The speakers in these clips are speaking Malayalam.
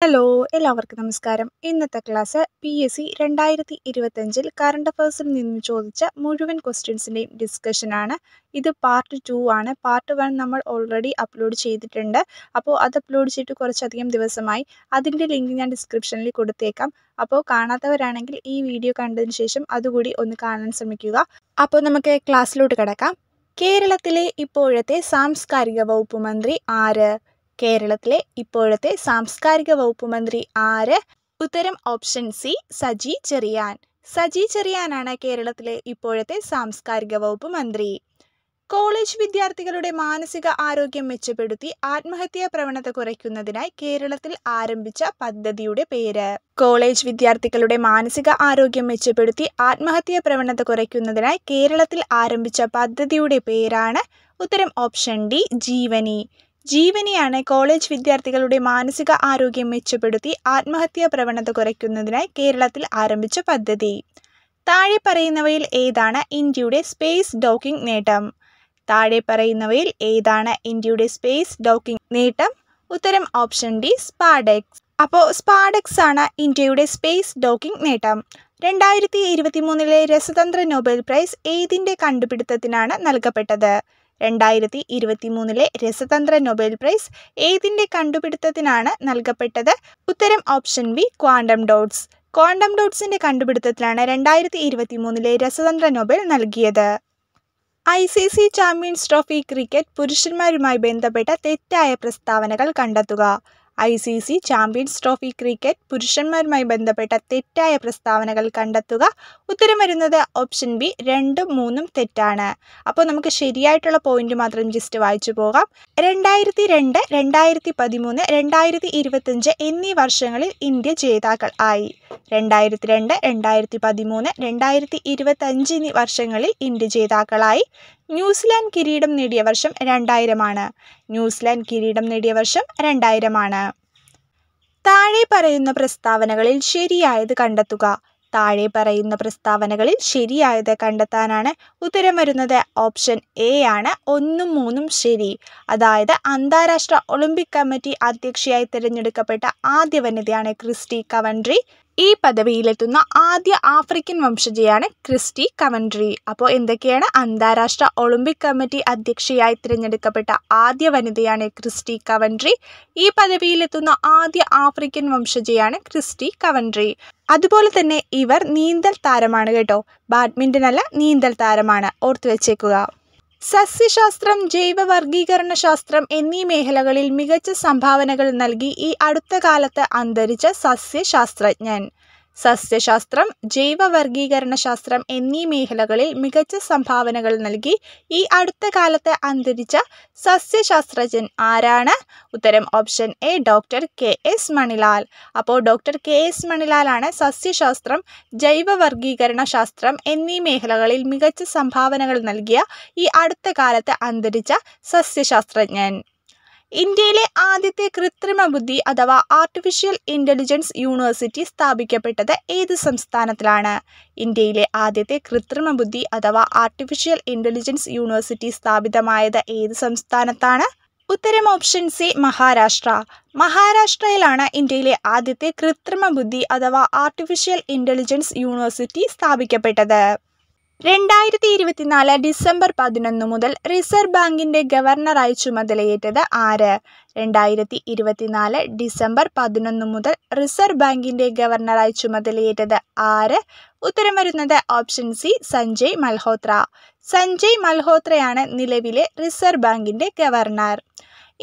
ഹലോ, എല്ലാവർക്കും നമസ്കാരം. ഇന്നത്തെ ക്ലാസ് PSC 2025 കറണ്ട് അഫയേഴ്സിൽ നിന്ന് ചോദിച്ച മുഴുവൻ ക്വസ്റ്റ്യൻസിൻ്റെയും ഡിസ്കഷനാണ്. ഇത് പാർട്ട് 2 ആണ്. പാർട്ട് 1 നമ്മൾ ഓൾറെഡി അപ്ലോഡ് ചെയ്തിട്ടുണ്ട്. അപ്പോൾ അത് അപ്ലോഡ് ചെയ്തിട്ട് കുറച്ചധികം ദിവസമായി. അതിൻ്റെ ലിങ്ക് ഞാൻ ഡിസ്ക്രിപ്ഷനിൽ കൊടുത്തേക്കാം. അപ്പോൾ കാണാത്തവരാണെങ്കിൽ ഈ വീഡിയോ കണ്ടതിന് ശേഷം അതുകൂടി ഒന്ന് കാണാൻ ശ്രമിക്കുക. അപ്പോൾ നമുക്ക് ക്ലാസ്സിലോട്ട് കിടക്കാം. കേരളത്തിലെ ഇപ്പോഴത്തെ സാംസ്കാരിക വകുപ്പ് മന്ത്രി ആര്? കേരളത്തിലെ ഇപ്പോഴത്തെ സാംസ്കാരിക വകുപ്പ് മന്ത്രി ആര്? ഉത്തരം ഓപ്ഷൻ സി, സജി ചെറിയാൻ. സജി ചെറിയാനാണ് കേരളത്തിലെ ഇപ്പോഴത്തെ സാംസ്കാരിക വകുപ്പ് മന്ത്രി. കോളേജ് വിദ്യാർത്ഥികളുടെ മാനസിക ആരോഗ്യം മെച്ചപ്പെടുത്തി ആത്മഹത്യാ പ്രവണത കുറയ്ക്കുന്നതിനായി കേരളത്തിൽ ആരംഭിച്ച പദ്ധതിയുടെ പേര്. കോളേജ് വിദ്യാർത്ഥികളുടെ മാനസിക ആരോഗ്യം മെച്ചപ്പെടുത്തി ആത്മഹത്യാ പ്രവണത കുറയ്ക്കുന്നതിനായി കേരളത്തിൽ ആരംഭിച്ച പദ്ധതിയുടെ പേരാണ് ഉത്തരം ഓപ്ഷൻ ഡി, ജീവനി. ജീവനിയാണ് കോളേജ് വിദ്യാർത്ഥികളുടെ മാനസിക ആരോഗ്യം മെച്ചപ്പെടുത്തി ആത്മഹത്യാ പ്രവണത കുറയ്ക്കുന്നതിനായി കേരളത്തിൽ ആരംഭിച്ച പദ്ധതി. താഴെ പറയുന്നവയിൽ ഏതാണ് ഇന്ത്യയുടെ സ്പേസ് ഡോക്കിംഗ് നേട്ടം? താഴെ പറയുന്നവയിൽ ഏതാണ് ഇന്ത്യയുടെ സ്പേസ് ഡോക്കിംഗ് നേട്ടം? ഉത്തരം ഓപ്ഷൻ ഡി, സ്പാഡെക്സ്. അപ്പോൾ സ്പാഡെക്സ് ആണ് ഇന്ത്യയുടെ സ്പേസ് ഡോക്കിംഗ് നേട്ടം. 2023 രസതന്ത്ര നൊബേൽ പ്രൈസ് ഏതിൻ്റെ കണ്ടുപിടുത്തത്തിനാണ് നൽകപ്പെട്ടത്? 2023 രസതന്ത്ര നൊബേൽ പ്രൈസ് ഏതിൻ്റെ കണ്ടുപിടുത്തത്തിനാണ് നൽകപ്പെട്ടത്? ഉത്തരം option B, quantum dots. Quantum ഡോട്ട്സിൻ്റെ കണ്ടുപിടുത്തത്തിലാണ് 2023 രസതന്ത്ര നൊബേൽ നൽകിയത്. ICC ചാമ്പ്യൻസ് ട്രോഫി ക്രിക്കറ്റ് പുരുഷന്മാരുമായി ബന്ധപ്പെട്ട തെറ്റായ പ്രസ്താവനകൾ കണ്ടെത്തുക. ICC ചാമ്പ്യൻസ് ട്രോഫി ക്രിക്കറ്റ് പുരുഷന്മാരുമായി ബന്ധപ്പെട്ട തെറ്റായ പ്രസ്താവനകൾ കണ്ടെത്തുക. ഉത്തരം വരുന്നത് ഓപ്ഷൻ ബി, 2ഉം 3ഉം തെറ്റാണ്. അപ്പോൾ നമുക്ക് ശരിയായിട്ടുള്ള പോയിന്റ് മാത്രം ജസ്റ്റ് വായിച്ചു പോകാം. 2002, 2013, 2025 എന്നീ വർഷങ്ങളിൽ ഇന്ത്യ ജേതാക്കൾ ആയി. 2002, 2013, 2025 എന്നീ വർഷങ്ങളിൽ ഇന്ത്യ ജേതാക്കളായി. ന്യൂസിലാൻഡ് കിരീടം നേടിയ വർഷം 2000 ന്യൂസിലാൻഡ് കിരീടം നേടിയ വർഷം 2000. താഴെ പറയുന്ന പ്രസ്താവനകളിൽ ശരിയായത് കണ്ടെത്തുക. താഴെ പറയുന്ന പ്രസ്താവനകളിൽ ശരിയായത് കണ്ടെത്താനാണ് ഉത്തരം വരുന്നത് ഓപ്ഷൻ എ ആണ്, 1ഉം 3ഉം ശരി. അതായത് അന്താരാഷ്ട്ര ഒളിമ്പിക് കമ്മിറ്റി അധ്യക്ഷയായി തിരഞ്ഞെടുക്കപ്പെട്ട ആദ്യ വനിതയാണ് ക്രിസ്റ്റി കവൻട്രി. ഈ പദവിയിലെത്തുന്ന ആദ്യ ആഫ്രിക്കൻ വംശജയാണ് ക്രിസ്റ്റി കവൻട്രി. അപ്പോൾ എന്തൊക്കെയാണ്? അന്താരാഷ്ട്ര ഒളിമ്പിക് കമ്മിറ്റി അധ്യക്ഷയായി തിരഞ്ഞെടുക്കപ്പെട്ട ആദ്യ വനിതയാണ് ക്രിസ്റ്റി കവൻട്രി. ഈ പദവിയിലെത്തുന്ന ആദ്യ ആഫ്രിക്കൻ വംശജയാണ് ക്രിസ്റ്റി കവൻട്രി. അതുപോലെ തന്നെ ഇവർ നീന്തൽ താരമാണ് കേട്ടോ. ബാഡ്മിൻ്റൺ അല്ല, നീന്തൽ താരമാണ്. ഓർത്തു വെച്ചേക്കുക. സസ്യശാസ്ത്രം, ജൈവ വർഗീകരണ ശാസ്ത്രം എന്നീ മേഖലകളിൽ മികച്ച സംഭാവനകൾ നൽകി ഈ അടുത്ത കാലത്ത് അന്തരിച്ച സസ്യശാസ്ത്രജ്ഞൻ. സസ്യശാസ്ത്രം, ജൈവ വർഗീകരണ ശാസ്ത്രം എന്നീ മേഖലകളിൽ മികച്ച സംഭാവനകൾ നൽകി ഈ അടുത്ത കാലത്ത് അന്തരിച്ച സസ്യശാസ്ത്രജ്ഞൻ ആരാണ്? ഉത്തരം option A, doctor KS Manilal. അപ്പോൾ ഡോക്ടർ KS മണിലാലാണ് സസ്യശാസ്ത്രം, ജൈവ വർഗീകരണ ശാസ്ത്രം എന്നീ മേഖലകളിൽ മികച്ച സംഭാവനകൾ നൽകിയ ഈ അടുത്ത കാലത്ത് അന്തരിച്ച സസ്യശാസ്ത്രജ്ഞൻ. ഇന്ത്യയിലെ ആദ്യത്തെ കൃത്രിമ ബുദ്ധി അഥവാ ആർട്ടിഫിഷ്യൽ ഇൻ്റലിജൻസ് യൂണിവേഴ്സിറ്റി സ്ഥാപിക്കപ്പെട്ടത് ഏത് സംസ്ഥാനത്തിലാണ്? ഇന്ത്യയിലെ ആദ്യത്തെ കൃത്രിമ ബുദ്ധി അഥവാ ആർട്ടിഫിഷ്യൽ ഇൻ്റലിജൻസ് യൂണിവേഴ്സിറ്റി സ്ഥാപിതമായത് ഏത് സംസ്ഥാനത്താണ്? ഉത്തരം ഓപ്ഷൻ സി, മഹാരാഷ്ട്ര. മഹാരാഷ്ട്രയിലാണ് ഇന്ത്യയിലെ ആദ്യത്തെ കൃത്രിമ ബുദ്ധി അഥവാ ആർട്ടിഫിഷ്യൽ ഇൻ്റലിജൻസ് യൂണിവേഴ്സിറ്റി സ്ഥാപിക്കപ്പെട്ടത്. 2024 ഡിസംബർ 11 മുതൽ റിസർവ് ബാങ്കിന്റെ ഗവർണറായി ചുമതലയേറ്റത് ആര്? 2024 ഡിസംബർ 11 മുതൽ റിസർവ് ബാങ്കിന്റെ ഗവർണറായി ചുമതലയേറ്റത് ആര്? ഉത്തരം വരുന്നത് ഓപ്ഷൻ സി, സഞ്ജയ് മൽഹോത്ര. സഞ്ജയ് മൽഹോത്രയാണ് നിലവിലെ റിസർവ് ബാങ്കിന്റെ ഗവർണർ.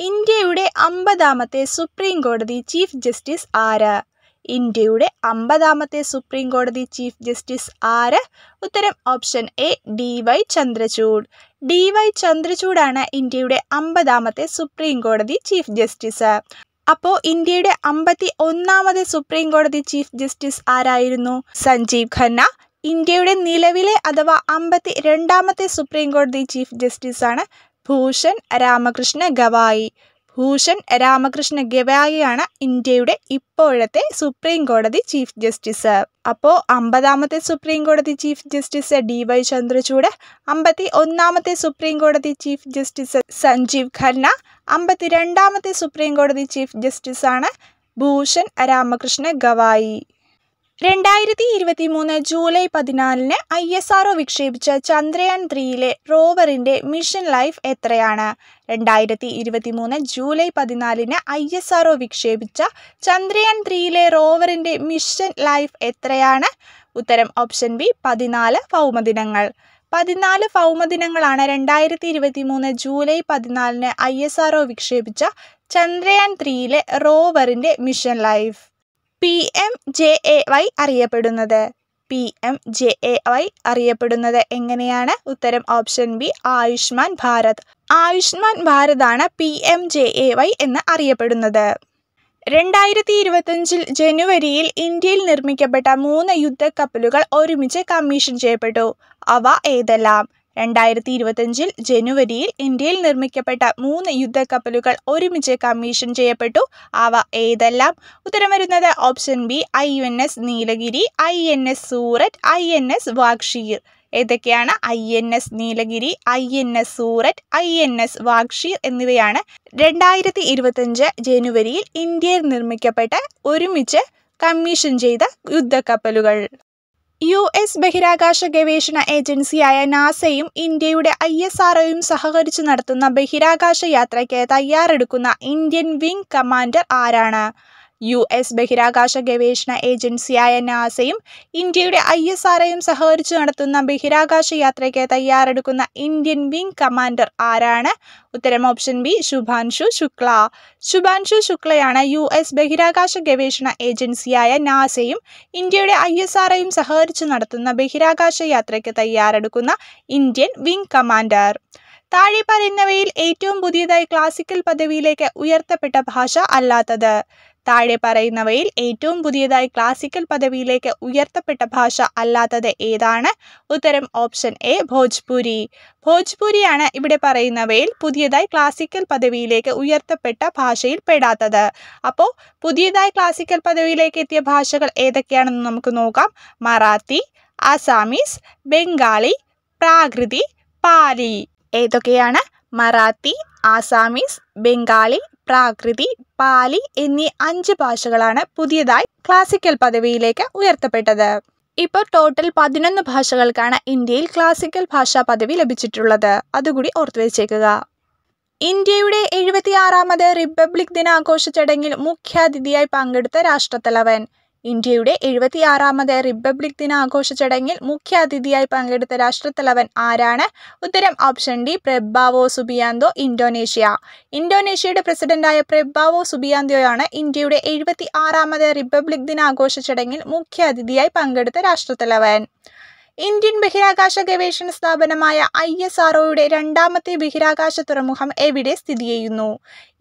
ഇന്ത്യയുടെ 50ാമത്തെ സുപ്രീം കോടതി ചീഫ് ജസ്റ്റിസ് ആര്? ഇന്ത്യയുടെ 50ാമത്തെ സുപ്രീം കോടതി ചീഫ് ജസ്റ്റിസ് ആര്? ഉത്തരം option A, DY Chandrachud. DY ചന്ദ്രചൂഡാണ് ഇന്ത്യയുടെ 50ാമത്തെ സുപ്രീം കോടതി ചീഫ് ജസ്റ്റിസ്. അപ്പോൾ ഇന്ത്യയുടെ 51ാമത് സുപ്രീം കോടതി ചീഫ് ജസ്റ്റിസ് ആരായിരുന്നു? സഞ്ജീവ് ഖന്ന. ഇന്ത്യയുടെ നിലവിലെ അഥവാ 52ാമത്തെ സുപ്രീം കോടതി ചീഫ് ജസ്റ്റിസാണ് ഭൂഷൺ രാമകൃഷ്ണ ഗവായി. ഭൂഷൺ രാമകൃഷ്ണ ഗവായിയാണ് ഇന്ത്യയുടെ ഇപ്പോഴത്തെ സുപ്രീം കോടതി ചീഫ് ജസ്റ്റിസ്. അപ്പോൾ 50ാമത്തെ സുപ്രീം കോടതി ചീഫ് ജസ്റ്റിസ് DY ചന്ദ്രചൂഡ്, 51ാമത്തെ സുപ്രീം കോടതി ചീഫ് ജസ്റ്റിസ് സഞ്ജീവ് ഖന്ന, 52ാമത്തെ സുപ്രീം കോടതി ചീഫ് ജസ്റ്റിസാണ് ഭൂഷൺ രാമകൃഷ്ണ ഗവായി. 2023 ജൂലൈ 14 ISRO വിക്ഷേപിച്ച ചന്ദ്രയാൻ 3 റോവറിന്റെ മിഷൻ ലൈഫ് എത്രയാണ്? 2023 ജൂലൈ 14 ISRO വിക്ഷേപിച്ച ചന്ദ്രയാൻ 3 റോവറിന്റെ മിഷൻ ലൈഫ് എത്രയാണ്? ഉത്തരം ഓപ്ഷൻ ബി 14 ഭൗമദിനങ്ങൾ. 14 ഭൗമദിനങ്ങളാണ് 2023 ജൂലൈ 14 ISRO വിക്ഷേപിച്ച ചന്ദ്രയാൻ 3 റോവറിന്റെ മിഷൻ ലൈഫ്. PMJAY അറിയപ്പെടുന്നത്. PMJAY അറിയപ്പെടുന്നത് എങ്ങനെയാണ്? ഉത്തരം option B Ayushman Bharat. Ayushman ഭാരതാണ് PMJAY എന്ന് അറിയപ്പെടുന്നത്. 2025 ജനുവരിയിൽ ഇന്ത്യയിൽ നിർമ്മിക്കപ്പെട്ട 3 യുദ്ധക്കപ്പലുകൾ ഒരുമിച്ച് കമ്മീഷൻ ചെയ്യപ്പെട്ടു. അവ ഏതെല്ലാം? 2025 ജനുവരിയിൽ ഇന്ത്യയിൽ നിർമ്മിക്കപ്പെട്ട 3 യുദ്ധക്കപ്പലുകൾ ഒരുമിച്ച് കമ്മീഷൻ ചെയ്യപ്പെട്ടു. അവ ഏതെല്ലാം? ഉത്തരം വരുന്നത് option B INS Nilgiri, INS Surat, INS Vagsheer. ഏതൊക്കെയാണ്? INS Nilgiri, INS Surat, INS Vagsheer എന്നിവയാണ് 2025 ജനുവരിയിൽ ഇന്ത്യയിൽ നിർമ്മിക്കപ്പെട്ട ഒരുമിച്ച് കമ്മീഷൻ ചെയ്ത യുദ്ധക്കപ്പലുകൾ. US ബഹിരാകാശ ഗവേഷണ ഏജൻസിയായ നാസയും ഇന്ത്യയുടെ ISROയും സഹകരിച്ചു നടത്തുന്ന ബഹിരാകാശ യാത്രയ്ക്ക് തയ്യാറെടുക്കുന്ന ഇന്ത്യൻ വിംഗ് കമാൻഡർ ആരാണ്? US ബഹിരാകാശ ഗവേഷണ ഏജൻസിയായ നാസയും ഇന്ത്യയുടെ ISROയും സഹകരിച്ചു നടത്തുന്ന ബഹിരാകാശ യാത്രയ്ക്ക് തയ്യാറെടുക്കുന്ന ഇന്ത്യൻ വിംഗ് കമാൻഡർ ആരാണ്? ഉത്തരം ഓപ്ഷൻ ബി ശുഭാൻഷു ശുക്ല. ശുഭാൻഷു ശുക്ലയാണ് US ബഹിരാകാശ ഗവേഷണ ഏജൻസിയായ നാസയും ഇന്ത്യയുടെ ISROയും സഹകരിച്ചു നടത്തുന്ന ബഹിരാകാശ യാത്രയ്ക്ക് തയ്യാറെടുക്കുന്ന ഇന്ത്യൻ വിംഗ് കമാൻഡർ. താഴെ പറയുന്നവയിൽ ഏറ്റവും പുതിയതായി ക്ലാസിക്കൽ പദവിയിലേക്ക് ഉയർത്തപ്പെട്ട ഭാഷ അല്ലാത്തത്. താഴെ പറയുന്നവയിൽ ഏറ്റവും പുതിയതായി ക്ലാസിക്കൽ പദവിയിലേക്ക് ഉയർത്തപ്പെട്ട ഭാഷ അല്ലാത്തത് ഏതാണ്? ഉത്തരം ഓപ്ഷൻ എ ഭോജ്പുരി. ഭോജ്പുരിയാണ് ഇവിടെ പറയുന്നവയിൽ പുതിയതായി ക്ലാസിക്കൽ പദവിയിലേക്ക് ഉയർത്തപ്പെട്ട ഭാഷയിൽ പെടാത്തത്. അപ്പോൾ പുതിയതായി ക്ലാസിക്കൽ പദവിയിലേക്ക് എത്തിയ ഭാഷകൾ ഏതൊക്കെയാണെന്ന് നമുക്ക് നോക്കാം. മറാത്തി, ആസാമീസ്, ബംഗാളി, പ്രാകൃതി, പാലി. ഏതൊക്കെയാണ്? മറാത്തി, ആസാമീസ്, ബംഗാളി, പ്രാകൃതി, പാലി എന്നീ 5 ഭാഷകളാണ് പുതിയതായി ക്ലാസിക്കൽ പദവിയിലേക്ക് ഉയർത്തപ്പെട്ടത്. ഇപ്പോൾ ടോട്ടൽ 11 ഭാഷകൾക്കാണ് ഇന്ത്യയിൽ ക്ലാസിക്കൽ ഭാഷാ പദവി ലഭിച്ചിട്ടുള്ളത്. അതുകൂടി ഓർത്തു വെച്ചേക്കുക. ഇന്ത്യയുടെ 76ാമത് റിപ്പബ്ലിക് ദിനാഘോഷ ചടങ്ങിൽ മുഖ്യാതിഥിയായി പങ്കെടുത്ത രാഷ്ട്രത്തലവൻ. ഇന്ത്യയുടെ 76ാമത് റിപ്പബ്ലിക് ദിനാഘോഷ ചടങ്ങിൽ മുഖ്യാതിഥിയായി പങ്കെടുത്ത രാഷ്ട്രത്തലവൻ ആരാണ്? ഉത്തരം option D Prabowo Subianto, Indonesia. ഇന്തോനേഷ്യയുടെ പ്രസിഡന്റായ പ്രബോവോ സുബിയാന്തോയാണ് ഇന്ത്യയുടെ 76ാമത് റിപ്പബ്ലിക് ദിനാഘോഷ ചടങ്ങിൽ മുഖ്യാതിഥിയായി പങ്കെടുത്ത രാഷ്ട്രത്തലവൻ. ഇന്ത്യൻ ബഹിരാകാശ ഗവേഷണ സ്ഥാപനമായ ISROയുടെ 2ാമത്തെ ബഹിരാകാശ തുറമുഖം എവിടെ സ്ഥിതി ചെയ്യുന്നു?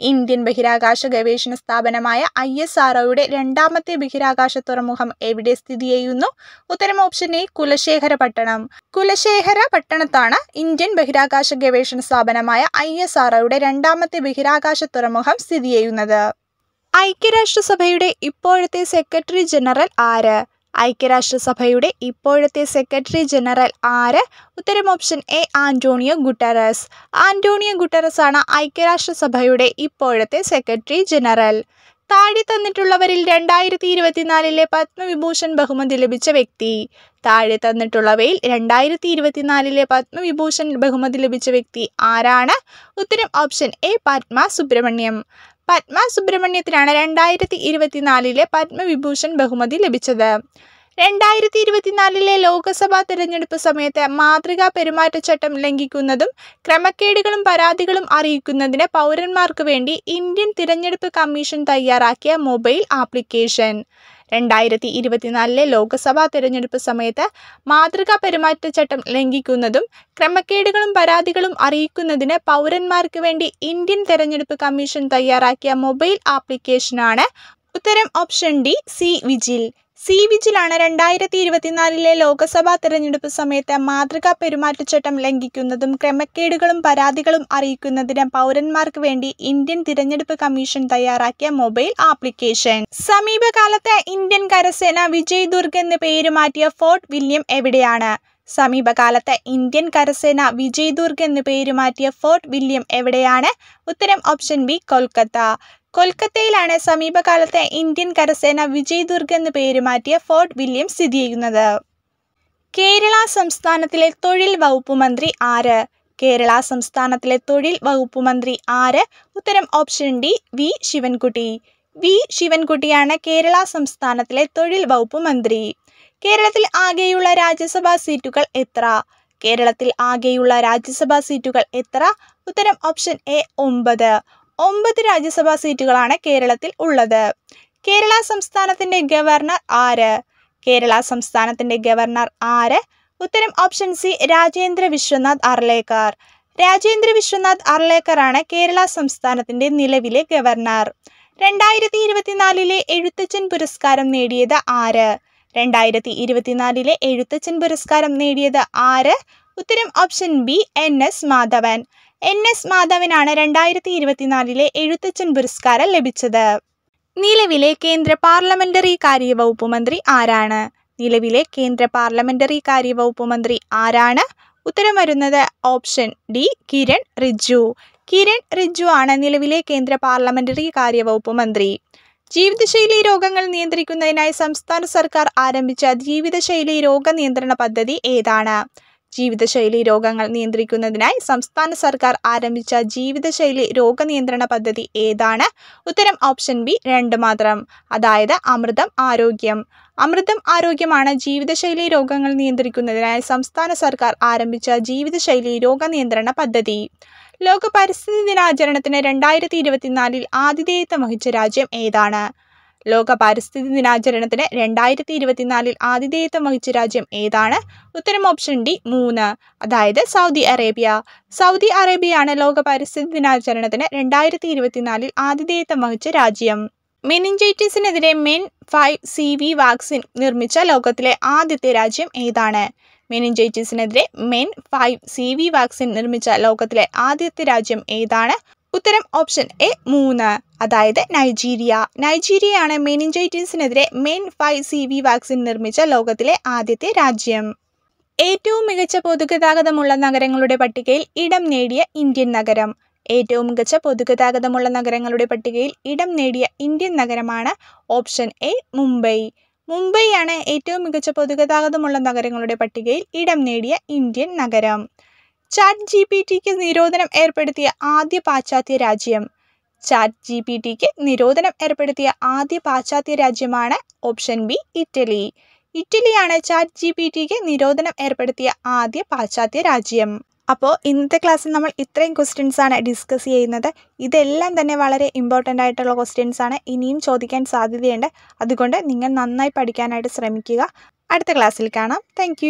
ഇന്ത്യൻ ബഹിരാകാശ ഗവേഷണ സ്ഥാപനമായ ISROയുടെ 2ാമത്തെ ബഹിരാകാശ തുറമുഖം എവിടെ സ്ഥിതി ചെയ്യുന്നു? ഉത്തരം ഓപ്ഷൻ എ കുലശേഖരപട്ടണം. കുലശേഖരപട്ടണത്താണ് ഇന്ത്യൻ ബഹിരാകാശ ഗവേഷണ സ്ഥാപനമായ ISROയുടെ 2ാമത്തെ ബഹിരാകാശ തുറമുഖം സ്ഥിതി ചെയ്യുന്നത്. ഐക്യരാഷ്ട്രസഭയുടെ ഇപ്പോഴത്തെ സെക്രട്ടറി ജനറൽ ആര്? ഐക്യരാഷ്ട്രസഭയുടെ ഇപ്പോഴത്തെ സെക്രട്ടറി ജനറൽ ആര്? ഉത്തരം option A Antonio Guterres. Antonio Guterres ആണ് ഐക്യരാഷ്ട്രസഭയുടെ ഇപ്പോഴത്തെ സെക്രട്ടറി ജനറൽ. താഴെ തന്നിട്ടുള്ളവരിൽ 2024 പത്മവിഭൂഷൺ ബഹുമതി ലഭിച്ച വ്യക്തി. താഴെ തന്നിട്ടുള്ളവയിൽ 2024 പത്മവിഭൂഷൺ ബഹുമതി ലഭിച്ച വ്യക്തി ആരാണ്? ഉത്തരം ഓപ്ഷൻ എ പത്മ സുബ്രഹ്മണ്യം. പത്മ സുബ്രഹ്മണ്യത്തിനാണ് 2024 പത്മവിഭൂഷൺ ബഹുമതി ലഭിച്ചത്. 2024 ലോക്സഭാ തെരഞ്ഞെടുപ്പ് സമയത്ത് മാതൃകാ പെരുമാറ്റച്ചട്ടം ലംഘിക്കുന്നതും ക്രമക്കേടുകളും പരാതികളും അറിയിക്കുന്നതിന് പൗരന്മാർക്ക് വേണ്ടി ഇന്ത്യൻ തിരഞ്ഞെടുപ്പ് കമ്മീഷൻ തയ്യാറാക്കിയ മൊബൈൽ ആപ്ലിക്കേഷൻ. 2024 ലോക്സഭാ തെരഞ്ഞെടുപ്പ് സമയത്ത് മാതൃകാ പെരുമാറ്റച്ചട്ടം ലംഘിക്കുന്നതും ക്രമക്കേടുകളും പരാതികളും അറിയിക്കുന്നതിന് പൗരന്മാർക്ക് വേണ്ടി ഇന്ത്യൻ തെരഞ്ഞെടുപ്പ് കമ്മീഷൻ തയ്യാറാക്കിയ മൊബൈൽ ആപ്ലിക്കേഷനാണ്. ഉത്തരം option D C vigil. C വിജിലാണ് 2024 Lok Sabha തെരഞ്ഞെടുപ്പ് സമയത്ത് മാതൃകാ പെരുമാറ്റച്ചട്ടം ലംഘിക്കുന്നതും ക്രമക്കേടുകളും പരാതികളും അറിയിക്കുന്നതിന് പൗരന്മാർക്ക് വേണ്ടി ഇന്ത്യൻ തിരഞ്ഞെടുപ്പ് കമ്മീഷൻ തയ്യാറാക്കിയ മൊബൈൽ ആപ്ലിക്കേഷൻ. സമീപകാലത്ത് ഇന്ത്യൻ കരസേന വിജയ് ദുർഗ് എന്ന് പേര് മാറ്റിയ ഫോർട്ട് വില്യം എവിടെയാണ്? സമീപകാലത്ത് ഇന്ത്യൻ കരസേന വിജയ് ദുർഗ് എന്ന് പേര് മാറ്റിയ ഫോർട്ട് വില്യം എവിടെയാണ്? ഉത്തരം ഓപ്ഷൻ ബി കൊൽക്കത്ത. കൊൽക്കത്തയിലാണ് സമീപകാലത്തെ ഇന്ത്യൻ കരസേന വിജയ് ദുർഗ് എന്ന് പേരുമാറ്റിയ ഫോർട്ട് വില്യം സ്ഥിതി ചെയ്യുന്നത്. കേരള സംസ്ഥാനത്തിലെ തൊഴിൽ വകുപ്പ് മന്ത്രി ആര്? കേരള സംസ്ഥാനത്തിലെ തൊഴിൽ വകുപ്പ് മന്ത്രി ആര്? ഉത്തരം option D V Sivankutty. V ശിവൻകുട്ടിയാണ് കേരള സംസ്ഥാനത്തിലെ തൊഴിൽ വകുപ്പ് മന്ത്രി. കേരളത്തിൽ ആകെയുള്ള രാജ്യസഭാ സീറ്റുകൾ എത്ര? കേരളത്തിൽ ആകെയുള്ള രാജ്യസഭാ സീറ്റുകൾ എത്ര? ഉത്തരം ഓപ്ഷൻ എ 9. 9 രാജ്യസഭാ സീറ്റുകളാണ് കേരളത്തിൽ ഉള്ളത്. കേരള സംസ്ഥാനത്തിന്റെ ഗവർണർ ആര്? കേരള സംസ്ഥാനത്തിന്റെ ഗവർണർ ആര്? ഉത്തരം ഓപ്ഷൻ സി രാജേന്ദ്ര വിശ്വനാഥ് അർലേക്കർ. രാജേന്ദ്ര വിശ്വനാഥ് അർലേക്കറാണ് കേരള സംസ്ഥാനത്തിന്റെ നിലവിലെ ഗവർണർ. 2024 എഴുത്തച്ഛൻ പുരസ്കാരം നേടിയത് ആര്? 2024 എഴുത്തച്ഛൻ പുരസ്കാരം നേടിയത് ആര്? ഉത്തരം option B NS Madhavan. NS മാധവനാണ് 2024 Ezhuthachan പുരസ്കാരം ലഭിച്ചത്. നിലവിലെ കേന്ദ്ര പാർലമെന്ററി കാര്യ വകുപ്പ് മന്ത്രി ആരാണ്? നിലവിലെ കേന്ദ്ര പാർലമെന്ററി കാര്യ വകുപ്പ് മന്ത്രി ആരാണ്? ഉത്തരം വരുന്നത് ഓപ്ഷൻ ഡി കിരൺ റിജ്ജു. കിരൺ റിജ്ജു ആണ് നിലവിലെ കേന്ദ്ര പാർലമെന്ററി കാര്യ വകുപ്പ് മന്ത്രി. ജീവിതശൈലി രോഗങ്ങൾ നിയന്ത്രിക്കുന്നതിനായി സംസ്ഥാന സർക്കാർ ആരംഭിച്ച ജീവിതശൈലി രോഗ നിയന്ത്രണ പദ്ധതി ഏതാണ്? ജീവിതശൈലി രോഗങ്ങൾ നിയന്ത്രിക്കുന്നതിനായി സംസ്ഥാന സർക്കാർ ആരംഭിച്ച ജീവിതശൈലി രോഗനിയന്ത്രണ പദ്ധതി ഏതാണ്? ഉത്തരം ഓപ്ഷൻ ബി 2 മാത്രം, അതായത് അമൃതം ആരോഗ്യം. അമൃതം ആരോഗ്യമാണ് ജീവിതശൈലി രോഗങ്ങൾ നിയന്ത്രിക്കുന്നതിനായി സംസ്ഥാന സർക്കാർ ആരംഭിച്ച ജീവിതശൈലി രോഗനിയന്ത്രണ പദ്ധതി. ലോക പരിസ്ഥിതി ദിനാചരണത്തിന് 2024 ആതിഥേയത്വം വഹിച്ച രാജ്യം ഏതാണ്? ലോക പരിസ്ഥിതി ദിനാചരണത്തിന് 2024 ആതിഥേയത്വം വഹിച്ച രാജ്യം ഏതാണ്? ഉത്തരം ഓപ്ഷൻ ഡി 3, അതായത് സൗദി അറേബ്യ. സൗദി അറേബ്യയാണ് ലോക പരിസ്ഥിതി ദിനാചരണത്തിന് 2024 ആതിഥേയത്വം വഹിച്ച രാജ്യം. മെനിഞ്ചൈറ്റിസിനെതിരെ MEN5CV വാക്സിൻ നിർമ്മിച്ച ലോകത്തിലെ ആദ്യത്തെ രാജ്യം ഏതാണ്? മെനിഞ്ചൈറ്റിസിനെതിരെ MEN5CV വാക്സിൻ നിർമ്മിച്ച ലോകത്തിലെ ആദ്യത്തെ രാജ്യം ഏതാണ്? ഉത്തരം ഓപ്ഷൻ എ 3, അതായത് നൈജീരിയ. നൈജീരിയയാണ് മെനിഞ്ചൈറ്റിസിനെതിരെ MEN5CV വാക്സിൻ നിർമ്മിച്ച ലോകത്തിലെ ആദ്യത്തെ രാജ്യം. ഏറ്റവും മികച്ച പൊതുഗതാഗതമുള്ള നഗരങ്ങളുടെ പട്ടികയിൽ ഇടം നേടിയ ഇന്ത്യൻ നഗരം. ഏറ്റവും മികച്ച പൊതുഗതാഗതമുള്ള നഗരങ്ങളുടെ പട്ടികയിൽ ഇടം നേടിയ ഇന്ത്യൻ നഗരമാണ് ഓപ്ഷൻ എ മുംബൈ. മുംബൈയാണ് ഏറ്റവും മികച്ച പൊതുഗതാഗതമുള്ള നഗരങ്ങളുടെ പട്ടികയിൽ ഇടം നേടിയ ഇന്ത്യൻ നഗരം. ChatGPTക്ക് നിരോധനം ഏർപ്പെടുത്തിയ ആദ്യ പാശ്ചാത്യ രാജ്യം. ChatGPTക്ക് നിരോധനം ഏർപ്പെടുത്തിയ ആദ്യ പാശ്ചാത്യ രാജ്യമാണ് ഓപ്ഷൻ ബി ഇറ്റലി. ഇറ്റലിയാണ് ChatGPTക്ക് നിരോധനം ഏർപ്പെടുത്തിയ ആദ്യ പാശ്ചാത്യ രാജ്യം. അപ്പോൾ ഇന്നത്തെ ക്ലാസ്സിൽ നമ്മൾ ഇത്രയും ക്വസ്റ്റ്യൻസ് ആണ് ഡിസ്കസ് ചെയ്യുന്നത്. ഇതെല്ലാം തന്നെ വളരെ ഇമ്പോർട്ടൻ്റ് ആയിട്ടുള്ള ക്വസ്റ്റ്യൻസ് ആണ്, ഇനിയും ചോദിക്കാൻ സാധ്യതയുണ്ട്. അതുകൊണ്ട് നിങ്ങൾ നന്നായി പഠിക്കാനായിട്ട് ശ്രമിക്കുക. അടുത്ത ക്ലാസ്സിൽ കാണാം. താങ്ക്